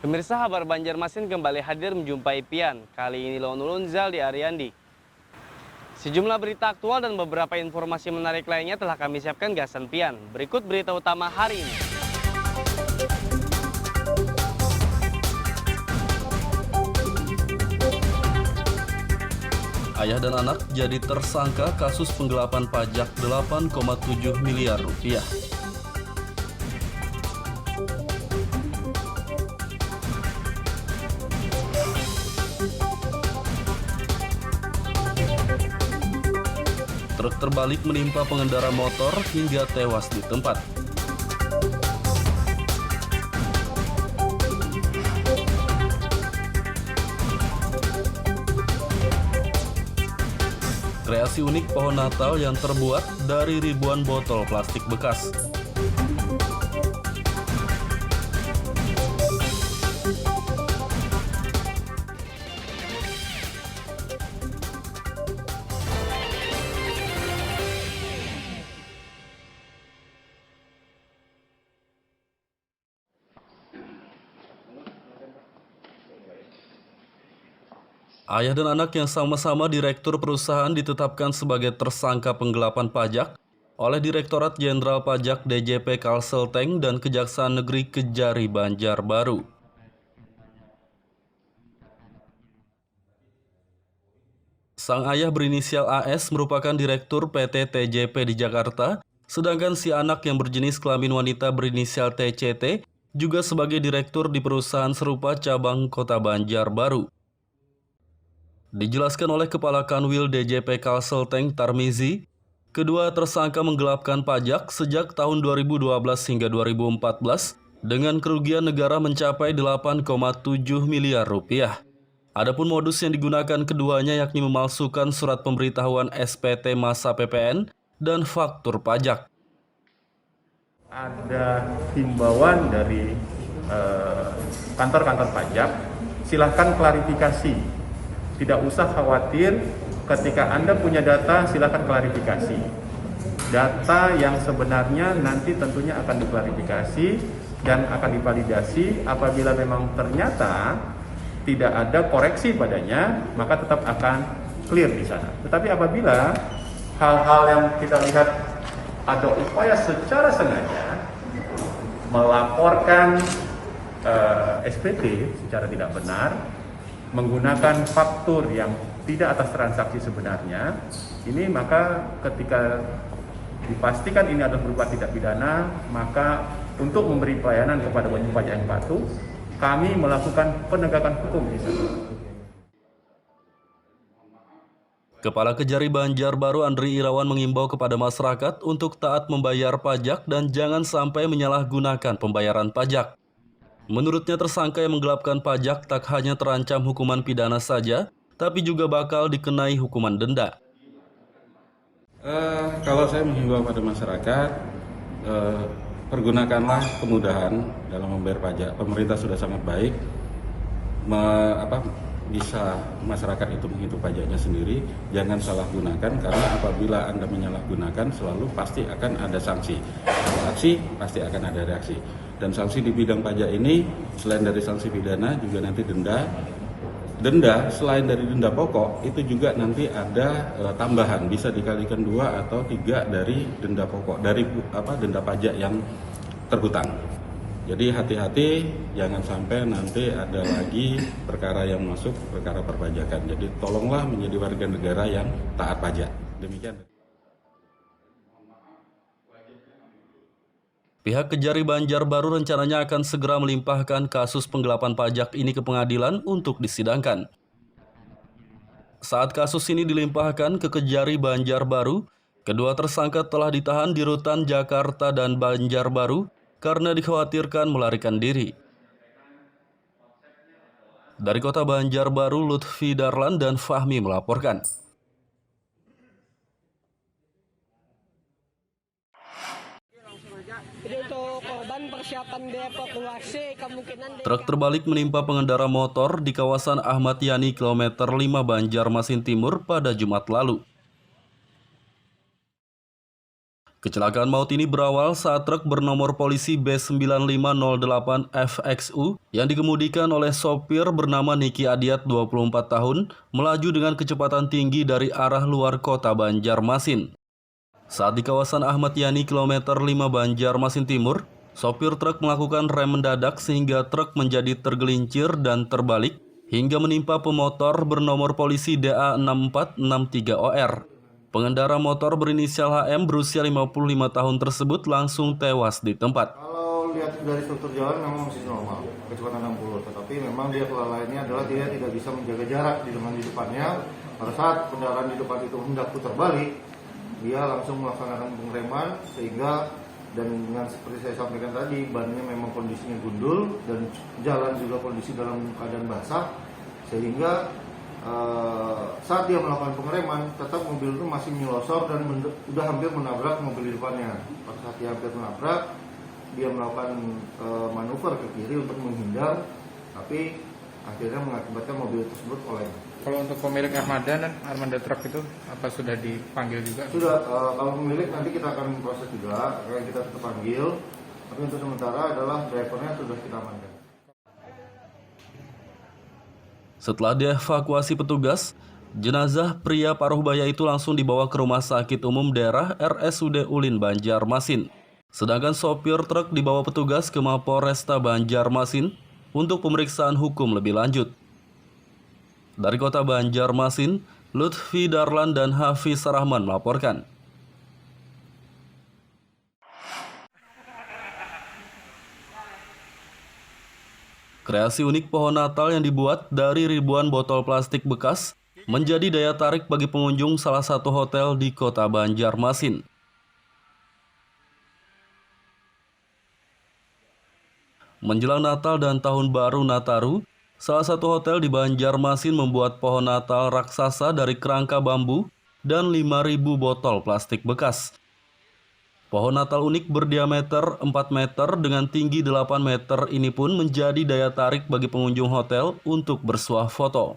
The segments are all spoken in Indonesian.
Pemirsa, Kabar Banjarmasin kembali hadir menjumpai Pian. Kali ini Lone Ulunzal di Ariandi. Sejumlah berita aktual dan beberapa informasi menarik lainnya telah kami siapkan gasan Pian. Berikut berita utama hari ini. Ayah dan anak jadi tersangka kasus penggelapan pajak 8,7 miliar rupiah. Truk terbalik menimpa pengendara motor hingga tewas di tempat. Kreasi unik pohon Natal yang terbuat dari ribuan botol plastik bekas. Ayah dan anak yang sama-sama direktur perusahaan ditetapkan sebagai tersangka penggelapan pajak oleh Direktorat Jenderal Pajak DJP Kalselteng dan Kejaksaan Negeri Kejari Banjarbaru. Sang ayah berinisial AS merupakan Direktur PT TJP di Jakarta, sedangkan si anak yang berjenis kelamin wanita berinisial TCT juga sebagai direktur di perusahaan serupa cabang Kota Banjarbaru. Dijelaskan oleh Kepala Kanwil DJP Kalselteng Tarmizi, kedua tersangka menggelapkan pajak sejak tahun 2012 hingga 2014 dengan kerugian negara mencapai 8,7 miliar rupiah. Adapun modus yang digunakan keduanya yakni memalsukan surat pemberitahuan SPT masa PPN dan faktur pajak. Ada himbauan dari kantor-kantor pajak, silahkan klarifikasi. Tidak usah khawatir, ketika Anda punya data, silakan klarifikasi. Data yang sebenarnya nanti tentunya akan diklarifikasi dan akan divalidasi. Apabila memang ternyata tidak ada koreksi padanya, maka tetap akan clear di sana. Tetapi apabila hal-hal yang kita lihat ada upaya secara sengaja melaporkan SPT secara tidak benar, menggunakan faktur yang tidak atas transaksi sebenarnya, ini maka ketika dipastikan ini adalah berupa tindak pidana, maka untuk memberi pelayanan kepada wajib pajak yang patuh, kami melakukan penegakan hukum di sana. Kepala Kejari Banjarbaru Andri Irawan mengimbau kepada masyarakat untuk taat membayar pajak dan jangan sampai menyalahgunakan pembayaran pajak. Menurutnya tersangka yang menggelapkan pajak tak hanya terancam hukuman pidana saja, tapi juga bakal dikenai hukuman denda. Kalau saya menghimbau pada masyarakat, pergunakanlah kemudahan dalam membayar pajak. Pemerintah sudah sangat baik, bisa masyarakat itu menghitung pajaknya sendiri. Jangan salah gunakan, karena apabila Anda menyalahgunakan selalu pasti akan ada sanksi. Kalau aksi pasti akan ada reaksi. Dan sanksi di bidang pajak ini selain dari sanksi pidana juga nanti denda. Denda selain dari denda pokok itu juga nanti ada tambahan, bisa dikalikan 2 atau 3 dari denda pokok, dari denda pajak yang terhutang. Jadi hati-hati, jangan sampai nanti ada lagi perkara yang masuk perkara perpajakan. Jadi tolonglah menjadi warga negara yang taat pajak. Demikian. Pihak Kejari Banjarbaru rencananya akan segera melimpahkan kasus penggelapan pajak ini ke pengadilan untuk disidangkan. Saat kasus ini dilimpahkan ke Kejari Banjarbaru, kedua tersangka telah ditahan di Rutan Jakarta dan Banjarbaru karena dikhawatirkan melarikan diri. Dari Kota Banjarbaru, Lutfi Darlan dan Fahmi melaporkan. Truk terbalik menimpa pengendara motor di kawasan Ahmad Yani kilometer 5 Banjarmasin Timur pada Jumat lalu. Kecelakaan maut ini berawal saat truk bernomor polisi B9508FXU yang dikemudikan oleh sopir bernama Niki Adiat 24 tahun melaju dengan kecepatan tinggi dari arah luar kota Banjarmasin. Saat di kawasan Ahmad Yani kilometer 5 Banjarmasin Timur, sopir truk melakukan rem mendadak sehingga truk menjadi tergelincir dan terbalik hingga menimpa pemotor bernomor polisi DA6463OR. Pengendara motor berinisial HM berusia 55 tahun tersebut langsung tewas di tempat. Kalau lihat dari struktur jalan memang masih normal, kecepatan 60, tetapi memang dia kelalaiannya adalah dia tidak bisa menjaga jarak di depannya. Pada saat kendaraan di depan itu hendak putar balik, dia langsung melaksanakan pengereman sehingga, dan dengan seperti saya sampaikan tadi, bannya memang kondisinya gundul dan jalan juga kondisi dalam keadaan basah, sehingga saat dia melakukan pengereman, tetap mobil itu masih nyelosor dan sudah hampir menabrak mobil di depannya. Pada saat dia hampir menabrak, dia melakukan manuver ke kiri untuk menghindar, tapi akhirnya mengakibatkan mobil tersebut oleng. Kalau untuk pemilik armada dan armada truk itu apa sudah dipanggil juga? Sudah, kalau pemilik nanti kita akan proses juga, akan kita tetap panggil. Tapi untuk sementara adalah drivernya sudah kita amankan. Setelah dievakuasi petugas, jenazah pria paruh baya itu langsung dibawa ke Rumah Sakit Umum Daerah RSUD Ulin Banjarmasin. Sedangkan sopir truk dibawa petugas ke Mapolresta Banjarmasin untuk pemeriksaan hukum lebih lanjut. Dari kota Banjarmasin, Lutfi Darlan dan Hafiz Rahman melaporkan. Kreasi unik pohon Natal yang dibuat dari ribuan botol plastik bekas menjadi daya tarik bagi pengunjung salah satu hotel di kota Banjarmasin. Menjelang Natal dan Tahun Baru Nataru, salah satu hotel di Banjarmasin membuat pohon Natal raksasa dari kerangka bambu dan 5.000 botol plastik bekas. Pohon Natal unik berdiameter 4 meter dengan tinggi 8 meter ini pun menjadi daya tarik bagi pengunjung hotel untuk bersuah foto.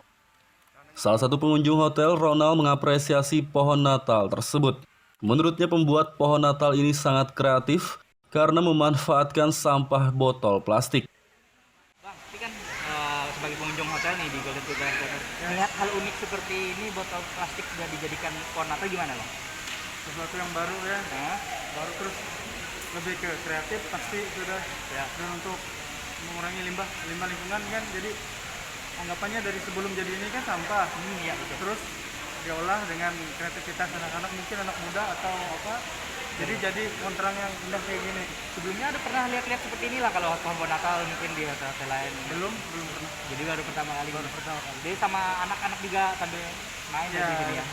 Salah satu pengunjung hotel, Ronald, mengapresiasi pohon Natal tersebut. Menurutnya pembuat pohon Natal ini sangat kreatif karena memanfaatkan sampah botol plastik. Bang, ini kan sebagai pengunjung hotel nih di Golden Tiga, melihat hal unik seperti ini, botol plastik sudah dijadikan pohon Natal, gimana Bang? Sesuatu yang baru ya, baru terus lebih ke kreatif pasti sudah ya. Dan untuk mengurangi limbah lingkungan kan, jadi anggapannya dari sebelum jadi ini kan sampah, Ya, betul. terus diolah dengan kreativitas anak-anak, mungkin anak muda atau apa, jadi kontrang yang indah kayak gini. Sebelumnya ada pernah lihat-lihat seperti inilah kalau pohon Natal mungkin di hotel lain? Belum pernah. Jadi baru pertama kali. Jadi sama anak-anak juga sambil main Ya. di sini ya.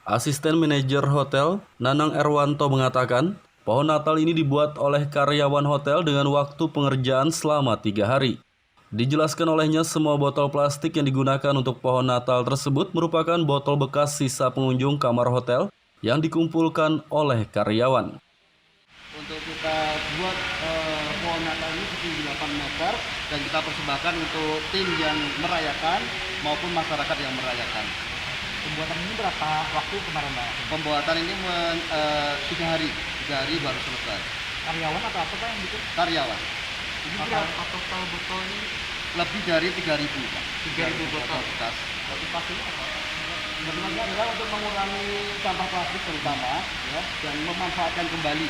Asisten manajer hotel, Nanang Erwanto, mengatakan, pohon Natal ini dibuat oleh karyawan hotel dengan waktu pengerjaan selama 3 hari. Dijelaskan olehnya, semua botol plastik yang digunakan untuk pohon Natal tersebut merupakan botol bekas sisa pengunjung kamar hotel yang dikumpulkan oleh karyawan. Untuk kita buat pohon Natal ini setinggi 8 meter dan kita persembahkan untuk tim yang merayakan maupun masyarakat yang merayakan. Pembuatan ini berapa waktu kemarin Bang? Pembuatan ini 3 hari baru selesai. Karyawan atau apa Pak yang bikin? Karyawan. Ini berapa total botolnya? Lebih dari 3.000 Pak. 3.000 botol bekas. Motivasinya apa? Sebenarnya adalah untuk mengurangi sampah plastik terutama ya, dan memanfaatkan kembali.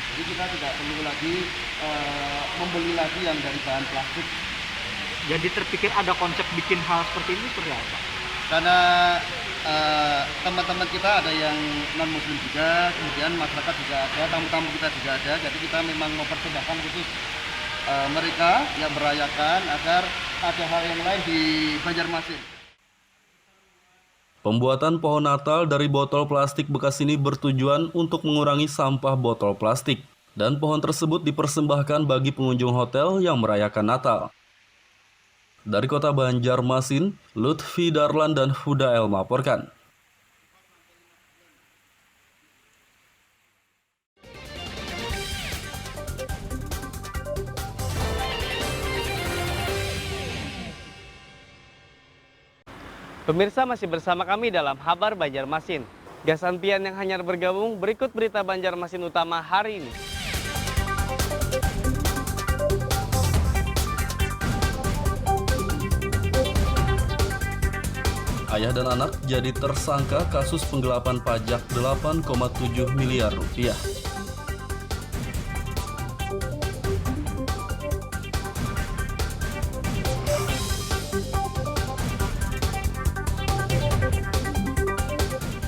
Jadi kita tidak perlu lagi membeli lagi yang dari bahan plastik. Jadi terpikir ada konsep bikin hal seperti ini seperti apa? Karena teman-teman kita ada yang non muslim juga, kemudian masyarakat juga ada, tamu-tamu kita juga ada, jadi kita memang mempersembahkan khusus mereka yang merayakan agar ada hal yang lain di Banjarmasin. Pembuatan pohon Natal dari botol plastik bekas ini bertujuan untuk mengurangi sampah botol plastik, dan pohon tersebut dipersembahkan bagi pengunjung hotel yang merayakan Natal. Dari kota Banjarmasin, Lutfi Darlan dan Hudael melaporkan. Pemirsa masih bersama kami dalam Habar Banjarmasin. Gasan Pian yang hanyar bergabung, berikut berita Banjarmasin utama hari ini. Ayah dan anak jadi tersangka kasus penggelapan pajak 8,7 miliar rupiah.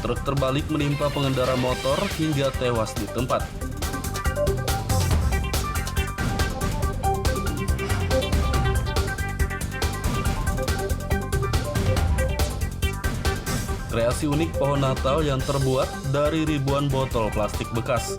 Truk terbalik menimpa pengendara motor hingga tewas di tempat. Kreasi unik pohon Natal yang terbuat dari ribuan botol plastik bekas.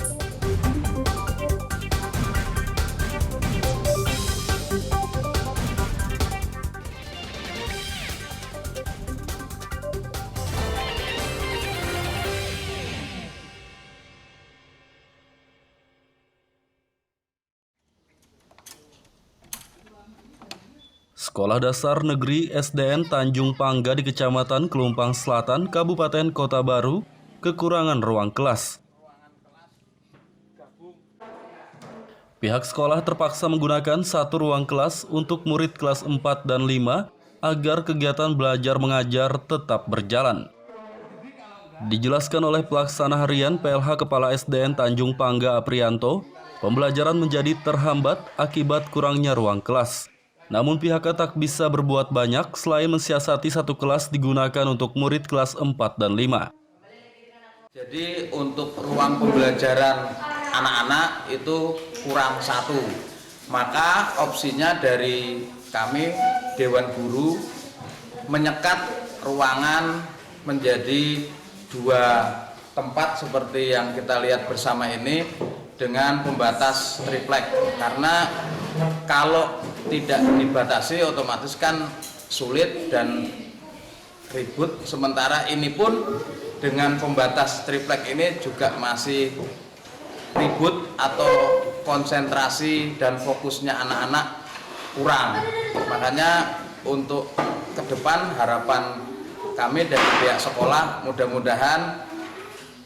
Sekolah Dasar Negeri SDN Tanjung Pangga di Kecamatan Kelumpang Selatan, Kabupaten Kota Baru, kekurangan ruang kelas. Pihak sekolah terpaksa menggunakan satu ruang kelas untuk murid kelas 4 dan 5 agar kegiatan belajar mengajar tetap berjalan. Dijelaskan oleh pelaksana harian PLH Kepala SDN Tanjung Pangga Aprianto, pembelajaran menjadi terhambat akibat kurangnya ruang kelas. Namun pihaknya tak bisa berbuat banyak selain mensiasati satu kelas digunakan untuk murid kelas 4 dan 5. Jadi untuk ruang pembelajaran anak-anak itu kurang satu. Maka opsinya dari kami Dewan Guru menyekat ruangan menjadi dua tempat seperti yang kita lihat bersama ini dengan pembatas triplek. Karena kalau tidak dibatasi otomatis kan sulit dan ribut. Sementara ini pun dengan pembatas triplek ini juga masih ribut atau konsentrasi dan fokusnya anak-anak kurang. Makanya untuk ke depan harapan kami dari pihak sekolah mudah-mudahan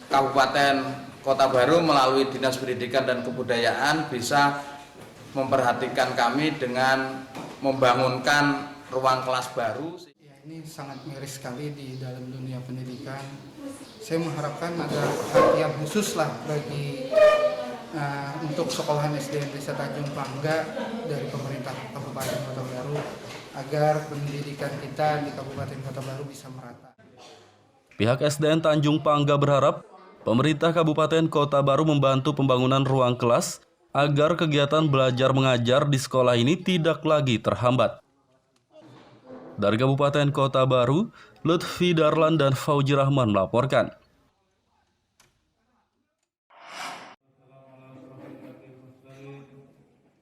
Kabupaten Kota Baru melalui Dinas Pendidikan dan Kebudayaan bisa memperhatikan kami dengan membangunkan ruang kelas baru. Ya, ini sangat miris sekali di dalam dunia pendidikan. Saya mengharapkan ada perhatian khusus lah bagi untuk sekolahan SDN Desa Tanjung Pangga dari pemerintah Kabupaten Kota Baru agar pendidikan kita di Kabupaten Kota Baru bisa merata. Pihak SDN Tanjung Pangga berharap pemerintah Kabupaten Kota Baru membantu pembangunan ruang kelas agar kegiatan belajar mengajar di sekolah ini tidak lagi terhambat. Dari Kabupaten Kota Baru, Lutfi Darlan dan Fauji Rahman melaporkan.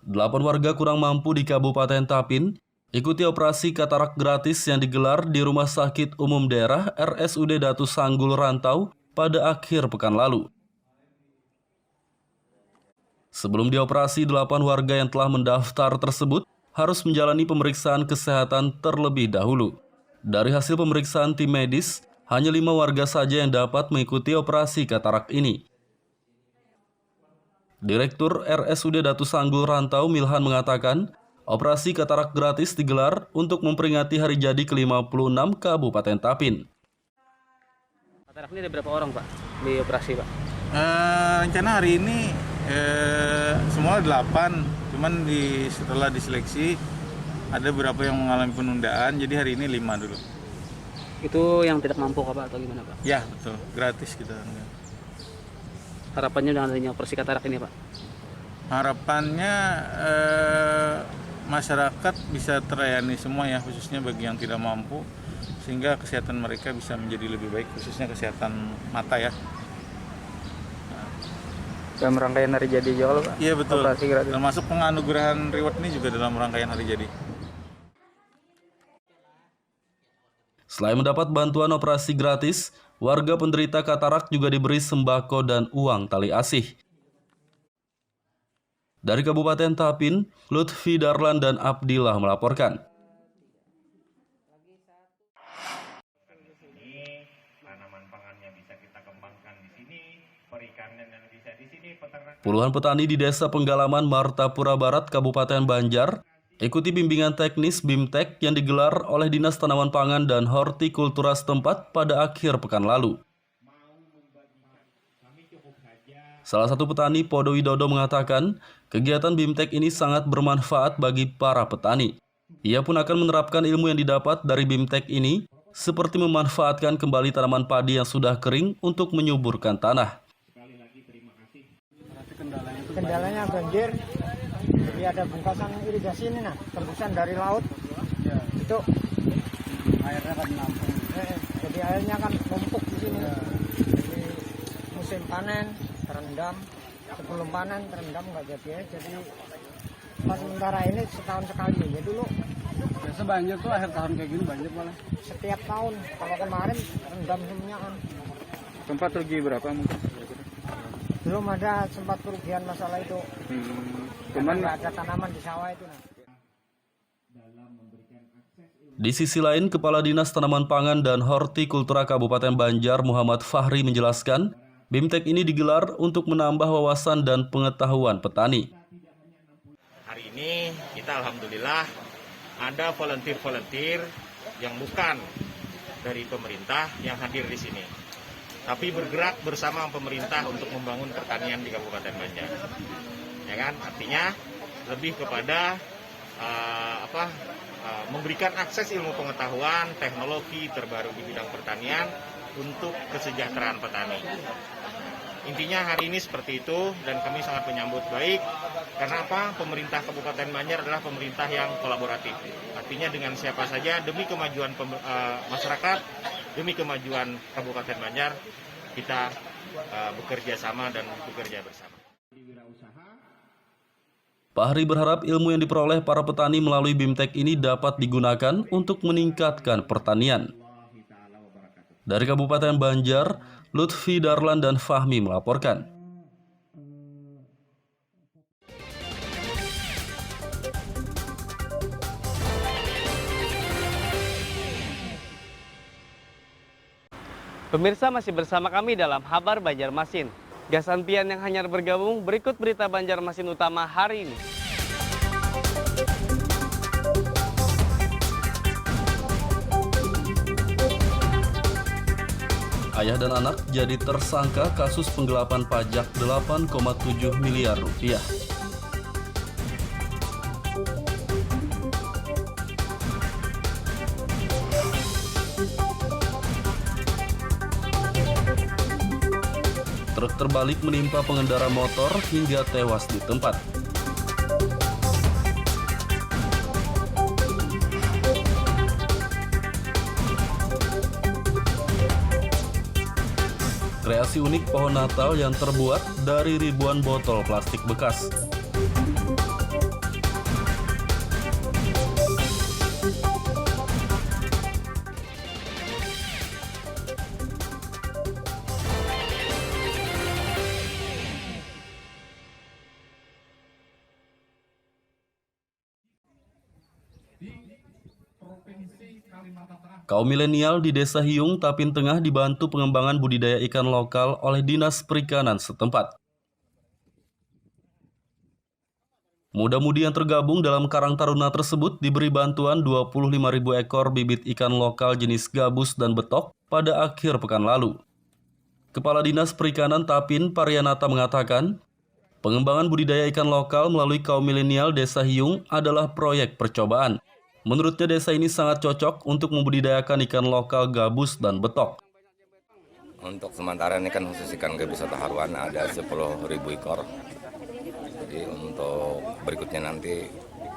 Delapan warga kurang mampu di Kabupaten Tapin ikuti operasi katarak gratis yang digelar di Rumah Sakit Umum Daerah RSUD Datu Sanggul Rantau pada akhir pekan lalu. Sebelum dioperasi, 8 warga yang telah mendaftar tersebut harus menjalani pemeriksaan kesehatan terlebih dahulu. Dari hasil pemeriksaan tim medis, hanya 5 warga saja yang dapat mengikuti operasi katarak ini. Direktur RSUD Datu Sanggul Rantau Milhan mengatakan, operasi katarak gratis digelar untuk memperingati hari jadi ke-56 Kabupaten Tapin. Katarak ini ada berapa orang, Pak, di operasi, Pak? Rencana hari ini semua 8, cuman setelah diseleksi ada beberapa yang mengalami penundaan, jadi hari ini 5 dulu. Itu yang tidak mampu, Pak, atau gimana, Pak? Ya betul, gratis kita. Harapannya dengan adanya operasi katarak ini, Pak? Harapannya masyarakat bisa terlayani semua ya, khususnya bagi yang tidak mampu, sehingga kesehatan mereka bisa menjadi lebih baik, khususnya kesehatan mata ya. Dalam rangkaian hari jadi juga, Pak? Iya betul, operasi gratis. Termasuk penganugerahan reward ini juga dalam rangkaian hari jadi. Selain mendapat bantuan operasi gratis, warga penderita katarak juga diberi sembako dan uang tali asih. Dari Kabupaten Tapin, Lutfi Darlan dan Abdillah melaporkan. Puluhan petani di Desa Penggalaman, Martapura Barat, Kabupaten Banjar, ikuti bimbingan teknis BIMTEK yang digelar oleh Dinas Tanaman Pangan dan Hortikultura setempat pada akhir pekan lalu. Salah satu petani, Podo Widodo, mengatakan kegiatan BIMTEK ini sangat bermanfaat bagi para petani. Ia pun akan menerapkan ilmu yang didapat dari BIMTEK ini, seperti memanfaatkan kembali tanaman padi yang sudah kering untuk menyuburkan tanah. Kendalanya banjir, jadi ada bungkasan irigasi ini, tembusan dari laut, itu airnya kan menampung. Jadi airnya kan numpuk di sini. Jadi musim panen terendam, sebelum panen terendam nggak jadi. Jadi pas sementara ini setahun sekali. Jadi dulu biasa banjir tuh akhir tahun kayak gini banjir malah. Setiap tahun. Kalau kemarin rendam semuanya kan. Sempat rugi berapa mungkin? Belum ada sempat kerugian masalah itu. Cuman nggak ada tanaman di sawah itu. Di sisi lain, Kepala Dinas Tanaman Pangan dan Hortikultura Kabupaten Banjar, Muhammad Fahri, menjelaskan BIMTEK ini digelar untuk menambah wawasan dan pengetahuan petani. Hari ini kita alhamdulillah ada volunteer yang bukan dari pemerintah yang hadir di sini, tapi bergerak bersama pemerintah untuk membangun pertanian di Kabupaten Banjar. Ya kan, artinya lebih kepada memberikan akses ilmu pengetahuan, teknologi terbaru di bidang pertanian untuk kesejahteraan petani. Intinya hari ini seperti itu dan kami sangat menyambut baik karena apa? Pemerintah Kabupaten Banjar adalah pemerintah yang kolaboratif. Artinya dengan siapa saja demi kemajuan masyarakat, demi kemajuan Kabupaten Banjar kita bekerja sama dan bekerja bersama. Fahri berharap ilmu yang diperoleh para petani melalui BIMTEK ini dapat digunakan untuk meningkatkan pertanian. Dari Kabupaten Banjar, Lutfi Darlan dan Fahmi melaporkan. Pemirsa masih bersama kami dalam Habar Banjarmasin. Gasan Pian yang hanyar bergabung, berikut berita Banjarmasin utama hari ini. Ayah dan anak jadi tersangka kasus penggelapan pajak 8,7 miliar rupiah. Truk terbalik menimpa pengendara motor hingga tewas di tempat. Kreasi unik pohon Natal yang terbuat dari ribuan botol plastik bekas. Kaum milenial di Desa Hiung, Tapin Tengah dibantu pengembangan budidaya ikan lokal oleh Dinas Perikanan setempat. Muda-mudi yang tergabung dalam Karang Taruna tersebut diberi bantuan 25.000 ekor bibit ikan lokal jenis gabus dan betok pada akhir pekan lalu. Kepala Dinas Perikanan Tapin, Parianata, mengatakan, pengembangan budidaya ikan lokal melalui kaum milenial Desa Hiung adalah proyek percobaan. Menurutnya desa ini sangat cocok untuk membudidayakan ikan lokal gabus dan betok. Untuk sementara ini kan khusus ikan gabus atau haruan ada 10.000 ekor. Jadi untuk berikutnya nanti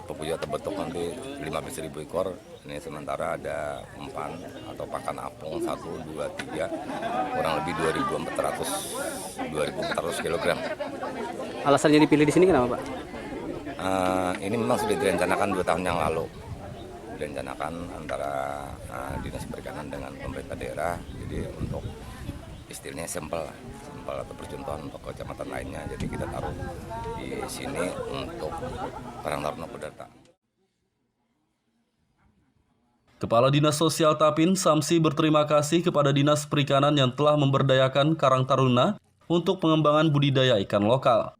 pepuja atau betok nanti 15.000 ekor. Ini sementara ada umpan atau pakan apung 1, 2, 3 kurang lebih 2.400 kg. Alasannya dipilih di sini kenapa, Pak? Ini memang sudah direncanakan 2 tahun yang lalu. Direncanakan antara Dinas Perikanan dengan pemerintah daerah, jadi untuk istilahnya sampel atau percontohan untuk kecamatan lainnya. Jadi kita taruh di sini untuk Karang Taruna Kudarta. Kepala Dinas Sosial Tapin, Samsi, berterima kasih kepada Dinas Perikanan yang telah memberdayakan Karang Taruna untuk pengembangan budidaya ikan lokal.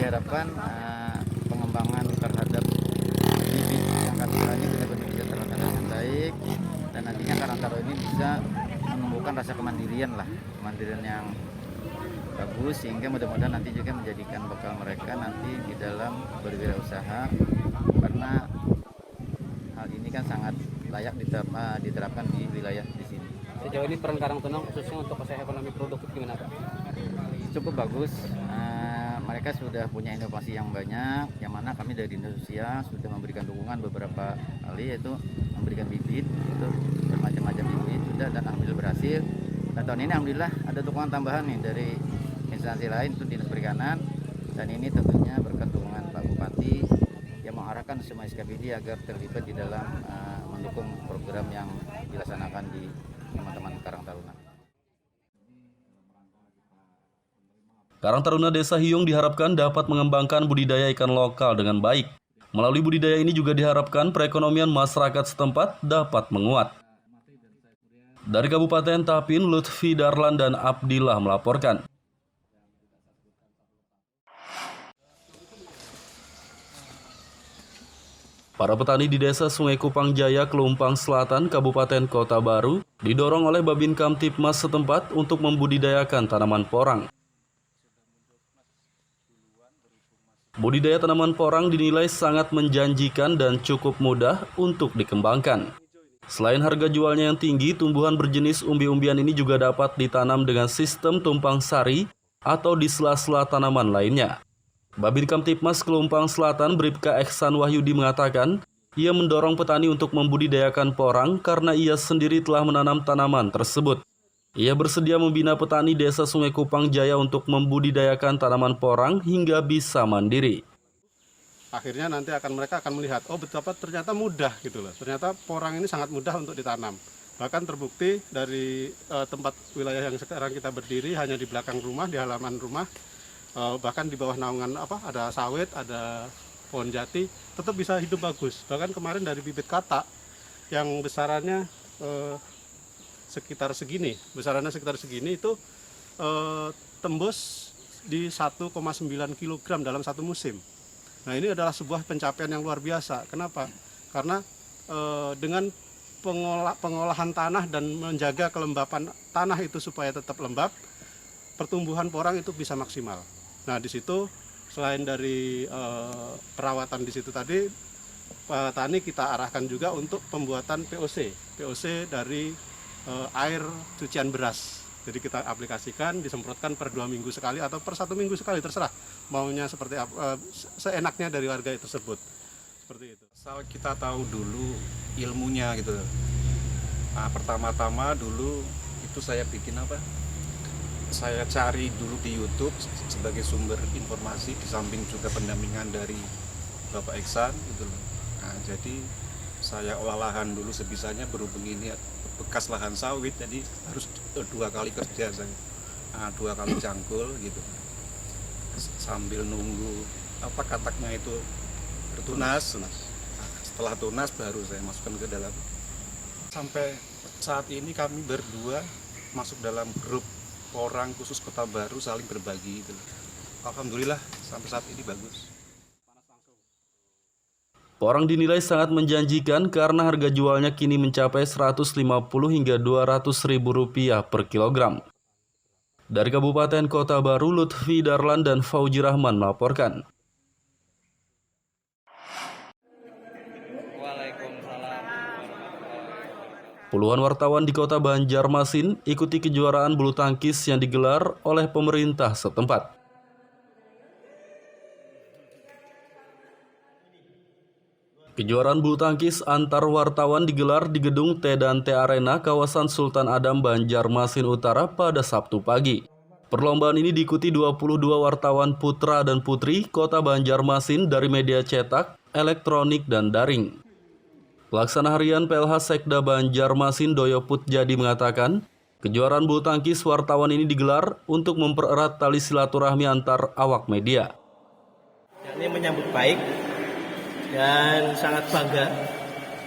diharapkan pengembangan terhadap bibit angkat ini benar-benar bisa terlaksana dengan baik, dan nantinya Karang Taruna ini bisa menumbuhkan rasa kemandirian yang bagus, sehingga mudah-mudahan nanti juga menjadikan bekal mereka nanti di dalam berwirausaha, karena hal ini kan sangat layak diterapkan di wilayah di sini. Sejauh ini peran Karang Taruna khususnya untuk usaha ekonomi produktif gimana Pak? Cukup bagus. Mereka sudah punya inovasi yang banyak, yang mana kami dari Indonesia sudah memberikan dukungan beberapa kali, yaitu memberikan bibit itu bermacam-macam bibit sudah, dan alhamdulillah berhasil. Dan tahun ini alhamdulillah ada dukungan tambahan nih dari instansi lain, itu Dinas Perikanan, dan ini tentunya berkat dukungan Pak Bupati yang mengarahkan semua SKPD agar terlibat di dalam mendukung program yang dilaksanakan di teman-teman Karang Taruna. Karang Taruna Desa Hiyung diharapkan dapat mengembangkan budidaya ikan lokal dengan baik. Melalui budidaya ini juga diharapkan perekonomian masyarakat setempat dapat menguat. Dari Kabupaten Tapin, Lutfi Darlan dan Abdillah melaporkan. Para petani di Desa Sungai Kupang Jaya, Kelumpang Selatan, Kabupaten Kota Baru, didorong oleh Babin Kamtipmas setempat untuk membudidayakan tanaman porang. Budidaya tanaman porang dinilai sangat menjanjikan dan cukup mudah untuk dikembangkan. Selain harga jualnya yang tinggi, tumbuhan berjenis umbi-umbian ini juga dapat ditanam dengan sistem tumpang sari atau di sela-sela tanaman lainnya. Babin Kamtipmas Kelumpang Selatan Bribka Eksan Wahyudi mengatakan, ia mendorong petani untuk membudidayakan porang karena ia sendiri telah menanam tanaman tersebut. Ia bersedia membina petani Desa Sungai Kupang Jaya untuk membudidayakan tanaman porang hingga bisa mandiri. Akhirnya nanti mereka akan melihat, oh betapa ternyata mudah gitu loh. Ternyata porang ini sangat mudah untuk ditanam. Bahkan terbukti dari tempat wilayah yang sekarang kita berdiri hanya di belakang rumah, di halaman rumah, bahkan di bawah naungan ada sawit, ada pohon jati, tetap bisa hidup bagus. Bahkan kemarin dari bibit katak yang besarannya sekitar segini itu tembus di 1,9 kg dalam satu musim. Nah, ini adalah sebuah pencapaian yang luar biasa. Kenapa? Karena dengan pengolahan tanah dan menjaga kelembapan tanah itu supaya tetap lembab, pertumbuhan porang itu bisa maksimal. Nah, di situ selain dari perawatan di situ tadi, petani kita arahkan juga untuk pembuatan POC dari air cucian beras. Jadi kita aplikasikan, disemprotkan per 2 minggu sekali atau per 1 minggu sekali, terserah maunya seperti apa, seenaknya dari warga tersebut. Seperti itu. Asal kita tahu dulu ilmunya gitu. Nah, pertama-tama dulu itu saya bikin apa? Saya cari dulu di YouTube sebagai sumber informasi, di samping juga pendampingan dari Bapak Eksan gitu loh. Nah, jadi saya olah lahan dulu sebisanya, berhubung ini bekas lahan sawit, jadi harus 2 kali kerja saya. Nah, 2 kali cangkul gitu. Sambil nunggu kataknya itu bertunas. Nah, setelah tunas baru saya masukkan ke dalam. Sampai saat ini kami berdua masuk dalam grup porang khusus Kota Baru, saling berbagi gitu. Alhamdulillah sampai saat ini bagus. Porang dinilai sangat menjanjikan karena harga jualnya kini mencapai Rp150 hingga Rp200.000 per kilogram. Dari Kabupaten Kota Baru, Lutfi Darlan dan Fauji Rahman melaporkan. Puluhan wartawan di Kota Banjarmasin ikuti kejuaraan bulu tangkis yang digelar oleh pemerintah setempat. Kejuaraan bulu tangkis antar wartawan digelar di gedung T&T Arena kawasan Sultan Adam Banjarmasin Utara pada Sabtu pagi. Perlombaan ini diikuti 22 wartawan putra dan putri Kota Banjarmasin dari media cetak, elektronik, dan daring. Pelaksana Harian PLH Sekda Banjarmasin Doyo Putjadi mengatakan, kejuaraan bulu tangkis wartawan ini digelar untuk mempererat tali silaturahmi antar awak media. Ini menyambut baik dan sangat bangga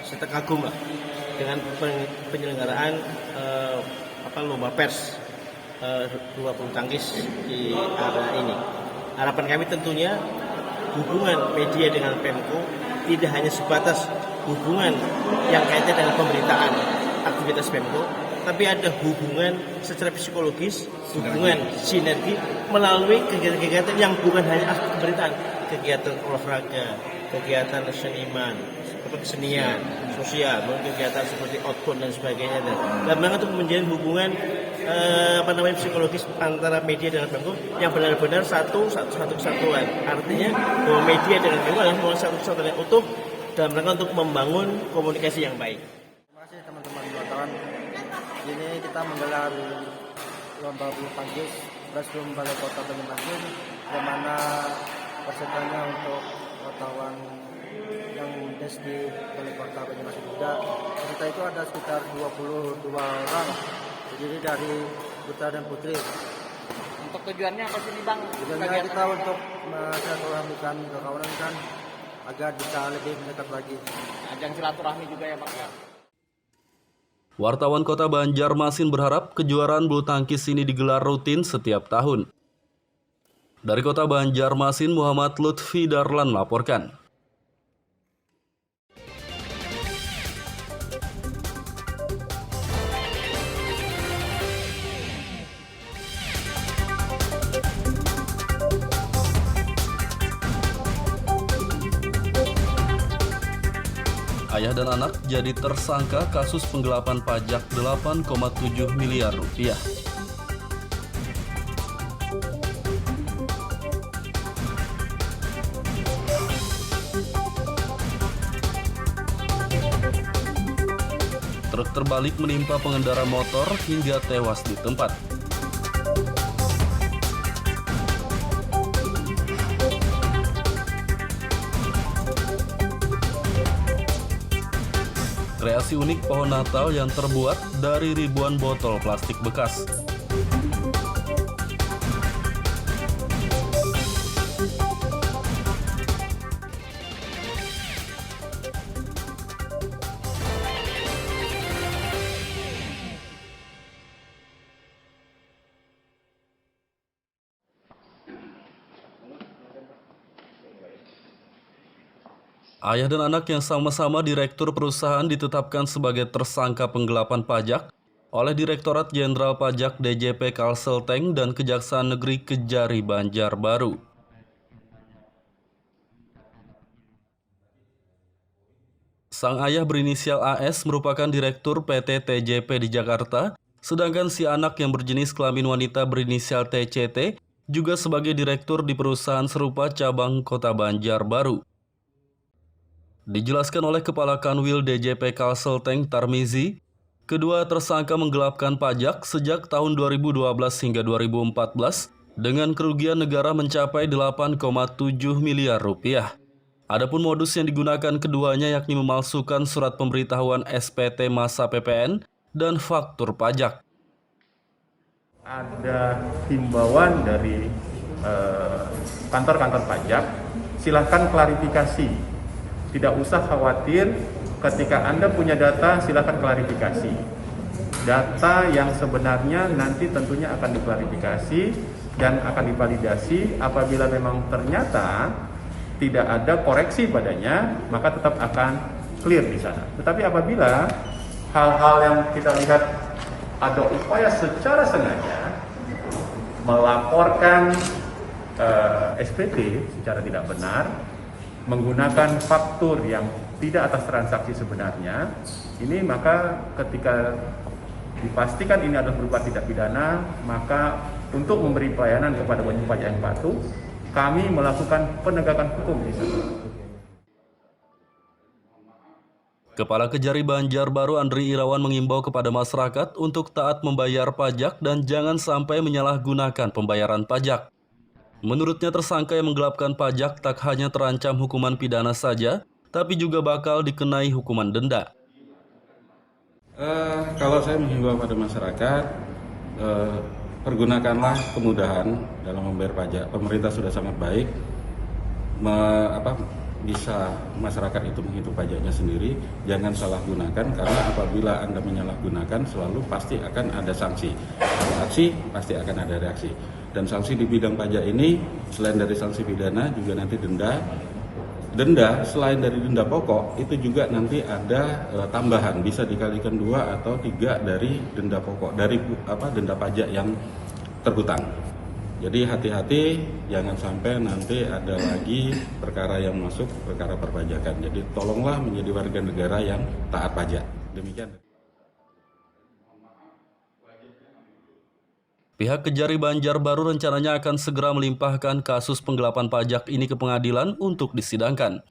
serta kagum lah dengan penyelenggaraan lomba pers 20 tangkis di area ini. Harapan kami tentunya hubungan media dengan Pemko tidak hanya sebatas hubungan yang kaitan dengan pemberitaan aktivitas Pemko, tapi ada hubungan secara psikologis, hubungan sinergi melalui kegiatan-kegiatan yang bukan hanya aspek pemberitaan, kegiatan olahraga, kegiatan seniman, kesenian, sosial, kegiatan seperti outbound dan sebagainya. Dan memang untuk menjalin hubungan psikologis antara media dengan Pemko yang benar-benar satu kesatuan. Artinya bahwa media dengan Pemko adalah satu kesatuan yang utuh dalam rangka untuk membangun komunikasi yang baik. Terima kasih teman-teman wartawan. Ini kita menggelar lomba bulu tangkis Presidium Balai Kota Banyumasin, di mana pesertanya untuk wartawan yang des di Balai Kota Banyumasin juga. Peserta itu ada sekitar 22 orang, terdiri dari putra dan putri. Untuk tujuannya apa sih nih Bang? Tujuannya kita untuk silaturahmikan kekawanan kan agar bisa lebih mendekat lagi. Ajang silaturahmi juga ya Bang ya. Wartawan Kota Banjarmasin berharap kejuaraan bulu tangkis ini digelar rutin setiap tahun. Dari Kota Banjarmasin, Muhammad Lutfi Darlan melaporkan. Ayah dan anak jadi tersangka kasus penggelapan pajak 8,7 miliar rupiah. Truk terbalik menimpa pengendara motor hingga tewas di tempat. Kreasi unik pohon Natal yang terbuat dari ribuan botol plastik bekas. Ayah dan anak yang sama-sama direktur perusahaan ditetapkan sebagai tersangka penggelapan pajak oleh Direktorat Jenderal Pajak DJP Kalselteng dan Kejaksaan Negeri Kejari Banjarbaru. Sang ayah berinisial AS merupakan Direktur PT TJP di Jakarta, sedangkan si anak yang berjenis kelamin wanita berinisial TCT juga sebagai Direktur di perusahaan serupa cabang Kota Banjarbaru. Dijelaskan oleh Kepala Kanwil DJP Kalselteng Tarmizi, kedua tersangka menggelapkan pajak sejak tahun 2012 hingga 2014 dengan kerugian negara mencapai 8,7 miliar rupiah. Adapun modus yang digunakan keduanya yakni memalsukan surat pemberitahuan SPT masa PPN dan faktur pajak. Ada himbauan dari kantor-kantor pajak, silahkan klarifikasi. Tidak usah khawatir, ketika Anda punya data silahkan klarifikasi. Data yang sebenarnya nanti tentunya akan diklarifikasi dan akan divalidasi. Apabila memang ternyata tidak ada koreksi padanya, maka tetap akan clear di sana. Tetapi apabila hal-hal yang kita lihat ada upaya secara sengaja melaporkan SPT secara tidak benar, menggunakan faktur yang tidak atas transaksi sebenarnya, ini maka ketika dipastikan ini adalah berupa tindak pidana, maka untuk memberi pelayanan kepada wajib pajak yang patuh, kami melakukan penegakan hukum di sana. Kepala Kejari Banjarbaru Andri Irawan mengimbau kepada masyarakat untuk taat membayar pajak dan jangan sampai menyalahgunakan pembayaran pajak. Menurutnya tersangka yang menggelapkan pajak tak hanya terancam hukuman pidana saja, tapi juga bakal dikenai hukuman denda. Kalau saya menghimbau pada masyarakat, pergunakanlah kemudahan dalam membayar pajak. Pemerintah sudah sangat baik, bisa masyarakat itu menghitung pajaknya sendiri. Jangan salah gunakan, karena apabila Anda menyalahgunakan selalu pasti akan ada sanksi. Ada aksi, pasti akan ada reaksi. Dan sanksi di bidang pajak ini selain dari sanksi pidana juga nanti denda. Denda selain dari denda pokok itu juga nanti ada tambahan, bisa dikalikan 2 atau 3 dari denda pokok, dari denda pajak yang terhutang. Jadi hati-hati jangan sampai nanti ada lagi perkara yang masuk perkara perpajakan. Jadi tolonglah menjadi warga negara yang taat pajak. Demikian. Pihak Kejari Banjarbaru rencananya akan segera melimpahkan kasus penggelapan pajak ini ke pengadilan untuk disidangkan.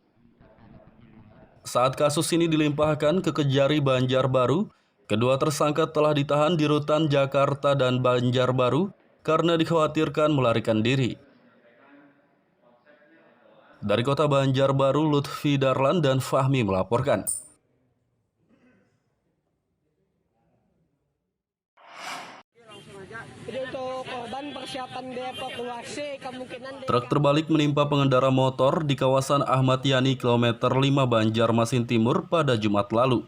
Saat kasus ini dilimpahkan ke Kejari Banjarbaru, kedua tersangka telah ditahan di Rutan Jakarta dan Banjarbaru karena dikhawatirkan melarikan diri. Dari Kota Banjarbaru, Lutfi Darlan dan Fahmi melaporkan. Truk terbalik menimpa pengendara motor di kawasan Ahmad Yani kilometer 5 Banjarmasin Timur pada Jumat lalu.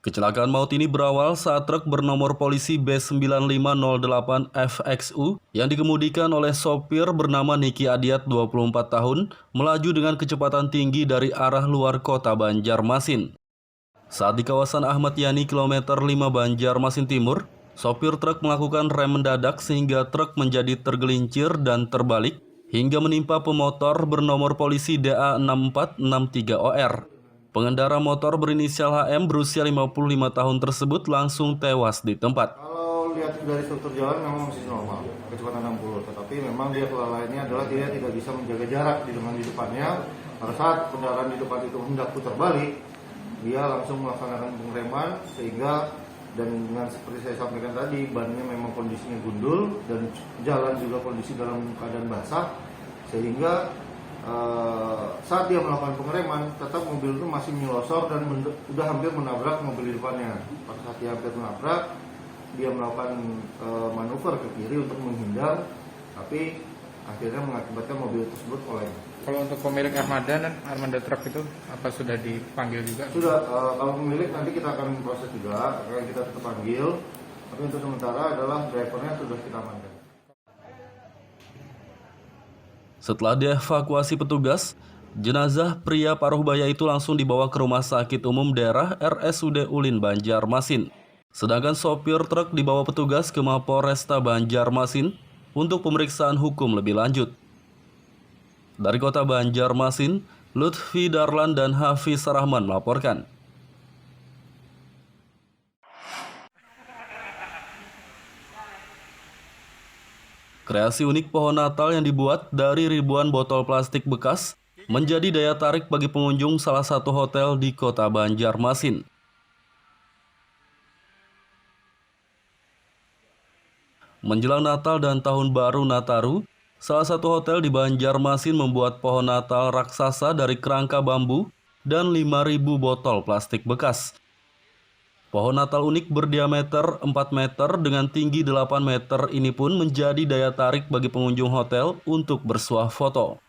Kecelakaan maut ini berawal saat truk bernomor polisi B9508 FXU yang dikemudikan oleh sopir bernama Niki Adiat 24 tahun melaju dengan kecepatan tinggi dari arah luar kota Banjarmasin. Saat di kawasan Ahmad Yani kilometer 5 Banjarmasin Timur, sopir truk melakukan rem mendadak sehingga truk menjadi tergelincir dan terbalik hingga menimpa pemotor bernomor polisi DA6463OR. Pengendara motor berinisial HM berusia 55 tahun tersebut langsung tewas di tempat. Kalau lihat dari struktur jalan memang masih normal, kecepatan 60, tetapi memang dia kelalaiannya adalah dia tidak bisa menjaga jarak di depannya. Pada saat kendaraan di depan itu hendak putar balik, dia langsung melaksanakan pengereman sehingga, dan dengan seperti saya sampaikan tadi, bannya memang kondisinya gundul dan jalan juga kondisi dalam keadaan basah, sehingga saat dia melakukan pengereman, tetap mobil itu masih menyelosor dan sudah hampir menabrak mobil di depannya. Pada saat dia hampir menabrak, dia melakukan manuver ke kiri untuk menghindar, tapi akhirnya mengakibatkan mobil tersebut oleng. Kalau untuk pemilik armada truk itu apa sudah dipanggil juga? Sudah, kalau pemilik nanti kita akan proses juga, akan kita tetap panggil. Tapi untuk sementara adalah drivernya sudah kita amankan. Setelah dievakuasi petugas, jenazah pria paruh baya itu langsung dibawa ke Rumah Sakit Umum Daerah RSUD Ulin Banjarmasin. Sedangkan sopir truk dibawa petugas ke Mapolresta Banjarmasin untuk pemeriksaan hukum lebih lanjut. Dari Kota Banjarmasin, Lutfi Darlan dan Hafiz Rahman melaporkan. Kreasi unik pohon Natal yang dibuat dari ribuan botol plastik bekas menjadi daya tarik bagi pengunjung salah satu hotel di Kota Banjarmasin. Menjelang Natal dan Tahun Baru Nataru, salah satu hotel di Banjarmasin membuat pohon Natal raksasa dari kerangka bambu dan 5.000 botol plastik bekas. Pohon Natal unik berdiameter 4 meter dengan tinggi 8 meter ini pun menjadi daya tarik bagi pengunjung hotel untuk bersuah foto.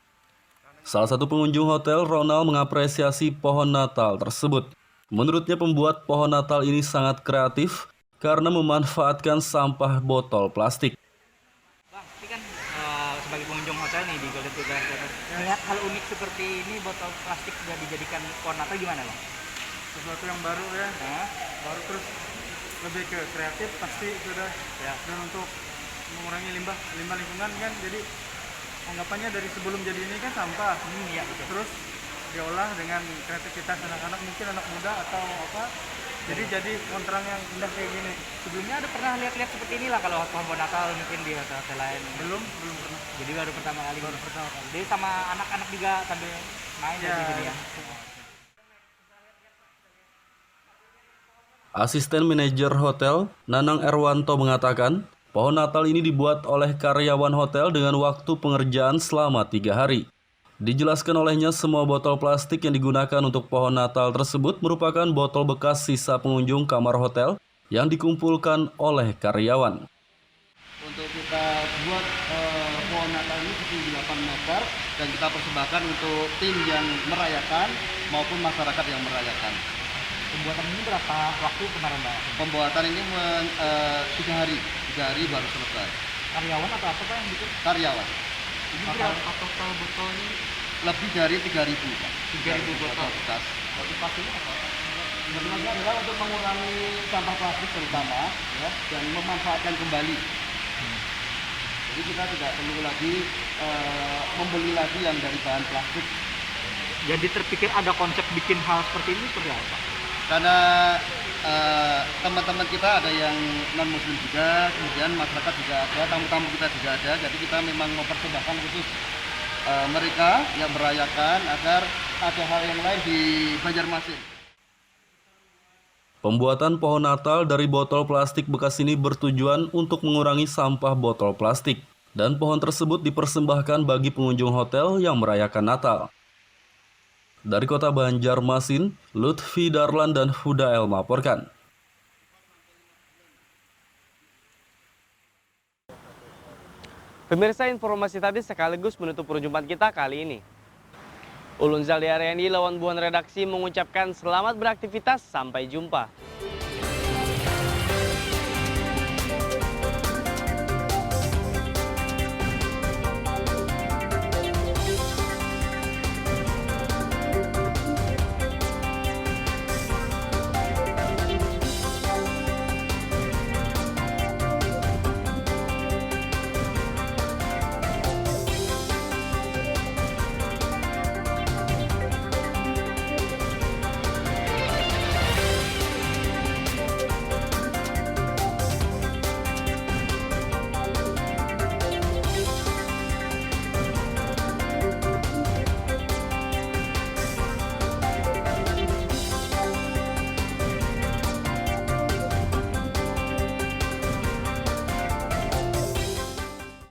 Salah satu pengunjung hotel, Ronald, mengapresiasi pohon Natal tersebut. Menurutnya pembuat pohon Natal ini sangat kreatif karena memanfaatkan sampah botol plastik. Bang, ini kan sebagai pengunjung hotel nih di Golden Tiga, melihat hal unik seperti ini, botol plastik sudah dijadikan pohon Natal, gimana Bang? Sesuatu yang baru ya, baru terus lebih ke kreatif pasti sudah ya. Dan untuk mengurangi limbah lingkungan kan, jadi anggapannya dari sebelum jadi ini kan sampah, ya, betul. Terus diolah dengan kreativitas anak-anak, mungkin anak muda atau apa, jadi kontrang yang indah kayak gini. Sebelumnya ada pernah lihat-lihat seperti inilah kalau pohon Natal mungkin di hotel lain? Belum pernah. Jadi baru pertama kali. Jadi sama anak-anak juga sambil main ya. Gitu ya. Asisten manajer hotel, Nanang Erwanto, mengatakan, pohon Natal ini dibuat oleh karyawan hotel dengan waktu pengerjaan selama 3 hari. Dijelaskan olehnya, semua botol plastik yang digunakan untuk pohon Natal tersebut merupakan botol bekas sisa pengunjung kamar hotel yang dikumpulkan oleh karyawan. Untuk kita buat pohon Natal ini setinggi 8 meter dan kita persembahkan untuk tim yang merayakan maupun masyarakat yang merayakan. Pembuatan ini berapa waktu kemarin Mbak? Pembuatan ini 3 hari. 3 hari baru selesai. Karyawan atau apa Pak yang bikin? Karyawan. Ini berapa total botolnya? Lebih dari 3.000 Pak. 3.000 botol. Motivasinya apa? Motivasinya adalah untuk mengurangi sampah plastik terutama ya, dan memanfaatkan kembali. Jadi kita tidak perlu lagi membeli lagi yang dari bahan plastik. Jadi terpikir ada konsep bikin hal seperti ini seperti apa? Karena teman-teman kita ada yang non muslim juga, kemudian masyarakat juga ada, tamu-tamu kita juga ada. Jadi kita memang mempersembahkan khusus mereka yang merayakan agar ada hal yang lain di Banjarmasin. Pembuatan pohon Natal dari botol plastik bekas ini bertujuan untuk mengurangi sampah botol plastik, dan pohon tersebut dipersembahkan bagi pengunjung hotel yang merayakan Natal. Dari kota Banjarmasin, Lutfi Darlan dan Huda El melaporkan. Pemirsa, informasi tadi sekaligus menutup perjumpaan kita kali ini. Ulun Zaldi Ariandi lawan buan redaksi mengucapkan selamat beraktivitas, sampai jumpa.